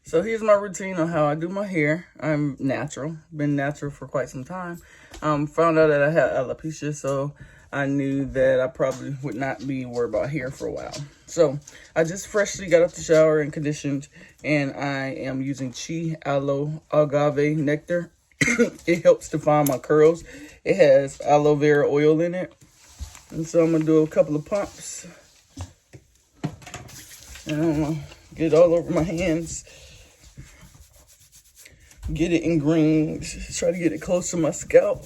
So here's my routine on how I do my hair. I'm natural, been natural for quite some time. Found out that I had alopecia, so I knew that I probably would not be worried about hair for a while. So I just freshly got out the shower and conditioned, and I am using Chi Aloe Agave Nectar. It helps define my curls. It has aloe vera oil in it. And so I'm gonna do a couple of pumps. And I'm gonna get it all over my hands. Get it ingrained. Try to get it close to my scalp.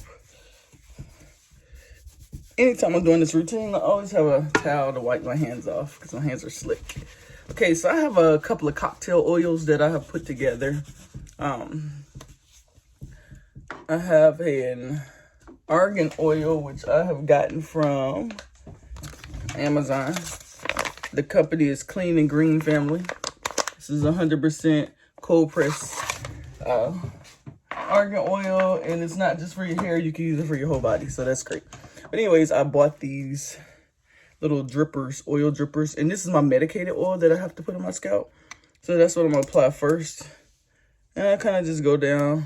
Anytime I'm doing this routine, I always have a towel to wipe my hands off because my hands are slick. Okay, so I have a couple of cocktail oils that I have put together. I have an Argan Oil, which I have gotten from Amazon. The company is Clean and Green Family. This is 100% cold pressed argan oil, and it's not just for your hair. You can use it for your whole body, so that's great. But anyways, I bought these little drippers, oil drippers, and this is my medicated oil that I have to put on my scalp. So that's what I'm gonna apply first, and I kind of just go down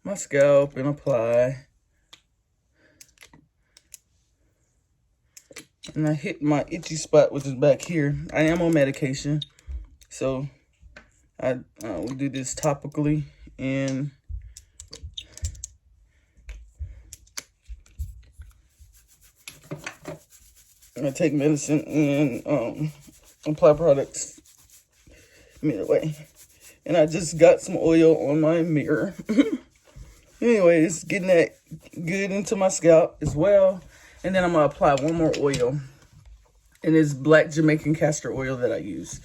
my scalp and apply, and I hit my itchy spot, which is back here. I am on medication, so we do this topically, and I take medicine and apply products midway. And I just got some oil on my mirror. Anyways, getting that good into my scalp as well. And then I'm gonna apply one more oil, and it's black Jamaican castor oil that I use.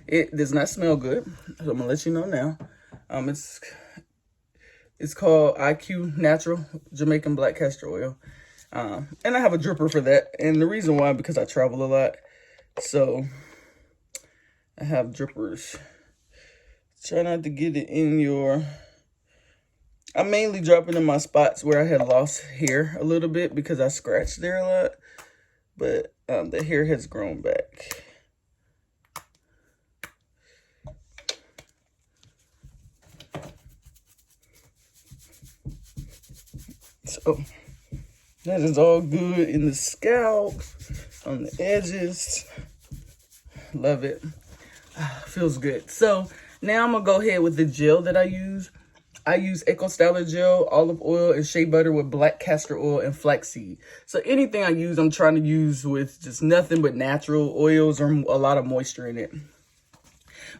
It does not smell good, so I'm gonna let you know now. It's called IQ Natural Jamaican Black Castor Oil. And I have a dripper for that. And the reason why, because I travel a lot. So I have drippers. Try not to get it in your... I mainly drop it in my spots where I had lost hair a little bit because I scratched there a lot. But the hair has grown back. So that is all good in the scalp, on the edges. Love it. Feels good. So now I'm gonna go ahead with the gel that I use. I use Eco Styler gel, olive oil, and shea butter with black castor oil and flaxseed. So anything I use, I'm trying to use with just nothing but natural oils or a lot of moisture in it.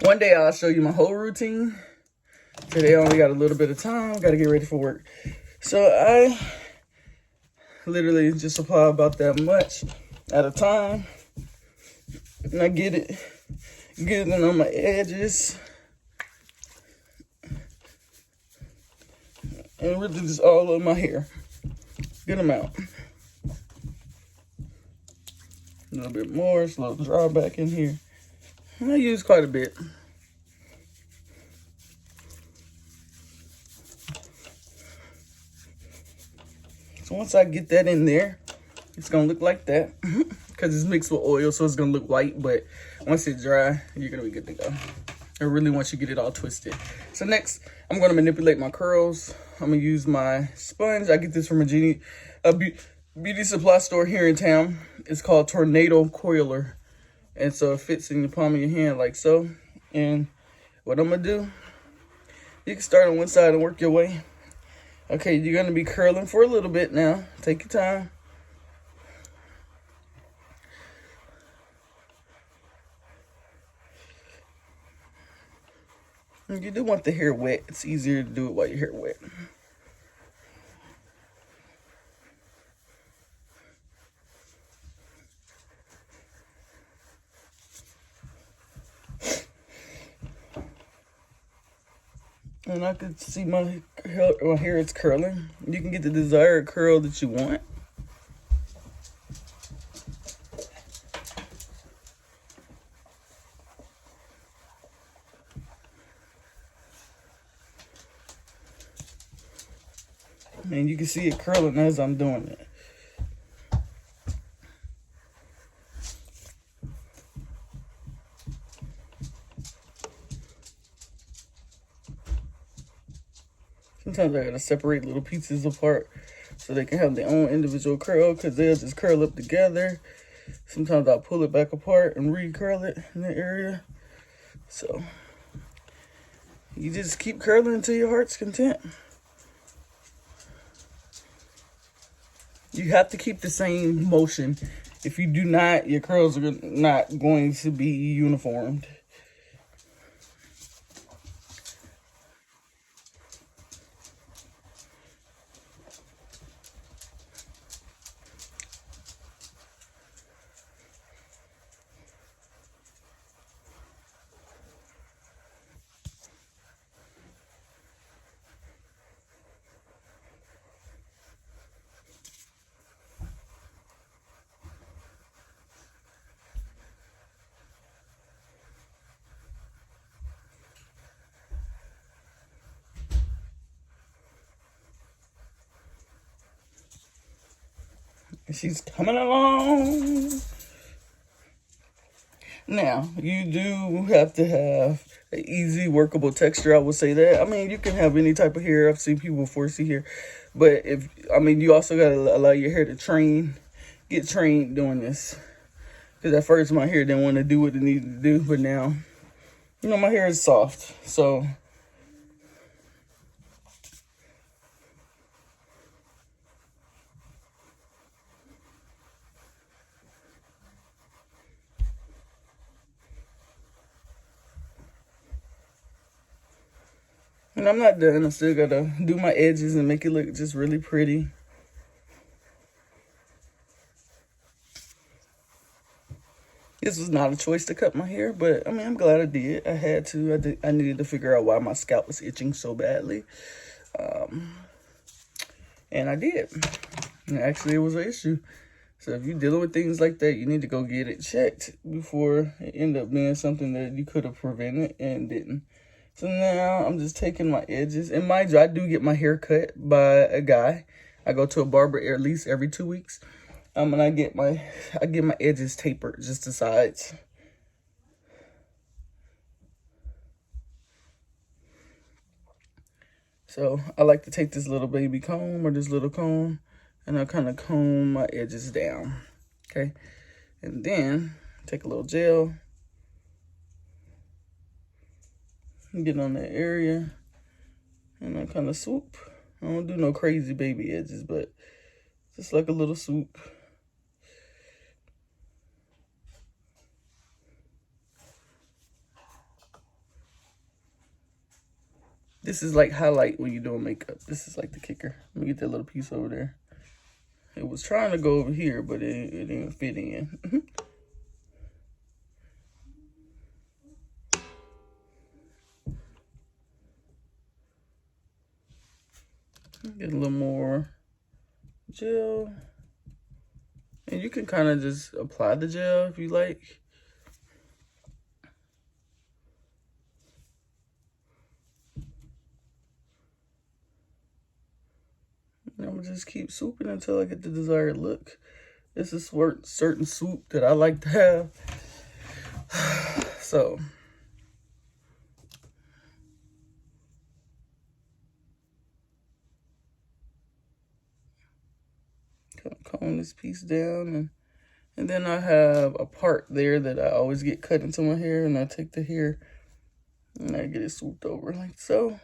One day I'll show you my whole routine. Today I only got a little bit of time. Got to get ready for work. So I literally just apply about that much at a time. And I get it on my edges. And really just all over my hair. Good amount. A little bit more, it's a little dry back in here. And I use quite a bit. So once I get that in there, it's gonna look like that. Because it's mixed with oil, so it's gonna look white, but once it's dry, you're gonna be good to go. I really want you to get it all twisted. So next, I'm gonna manipulate my curls. I'm gonna use my sponge. I get this from a beauty supply store here in town. It's called Tornado Coiler. And so it fits in the palm of your hand like so. And what I'm gonna do, you can start on one side and work your way. Okay, you're gonna be curling for a little bit now. Take your time. You do want the hair wet. It's easier to do it while your hair wet. And I can see my hair is curling. You can get the desired curl that you want. And you can see it curling as I'm doing it. Sometimes I gotta separate little pieces apart so they can have their own individual curl, because they'll just curl up together. Sometimes I'll pull it back apart and re-curl it in the area. So you just keep curling until your heart's content. You have to keep the same motion. If you do not, your curls are not going to be uniformed. She's coming along. Now, you do have to have an easy, workable texture, I would say that. I mean, you can have any type of hair. I've seen people 4C hair. But you also got to allow your hair to get trained doing this. Because at first, my hair didn't want to do what it needed to do. But now, my hair is soft. So and I'm not done. I still got to do my edges and make it look just really pretty. This was not a choice to cut my hair, but I'm glad I did. I had to. I needed to figure out why my scalp was itching so badly. And I did. And actually, it was an issue. So if you're dealing with things like that, you need to go get it checked before it end up being something that you could have prevented and didn't. So now I'm just taking my edges. And mind you, I do get my hair cut by a guy. I go to a barber at least every 2 weeks. And I get my edges tapered, just the sides. So I like to take this little baby comb or this little comb, and I kind of comb my edges down, okay? And then take a little gel, get on that area, and I kind of swoop. I don't do no crazy baby edges, but just like a little swoop. This is like highlight when you're doing makeup. This is like the kicker. Let me get that little piece over there. It was trying to go over here, but it didn't fit in. Get a little more gel. And you can kind of just apply the gel if you like. And I'm gonna just keep swooping until I get the desired look. This is certain swoop that I like to have. So comb this piece down, and then I have a part there that I always get cut into my hair, and I take the hair and I get it swooped over like so.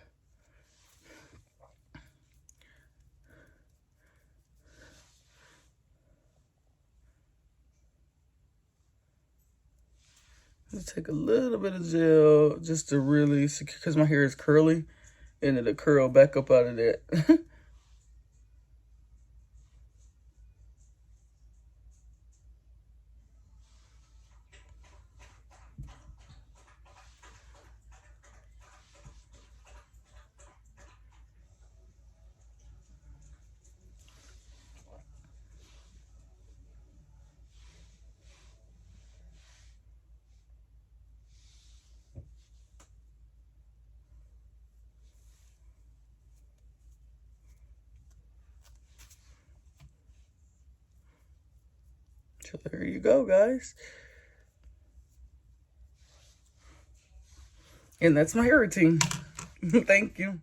Just take a little bit of gel just to really secure, because my hair is curly, and it'll curl back up out of that. So there you go, guys. And that's my hair routine. Thank you.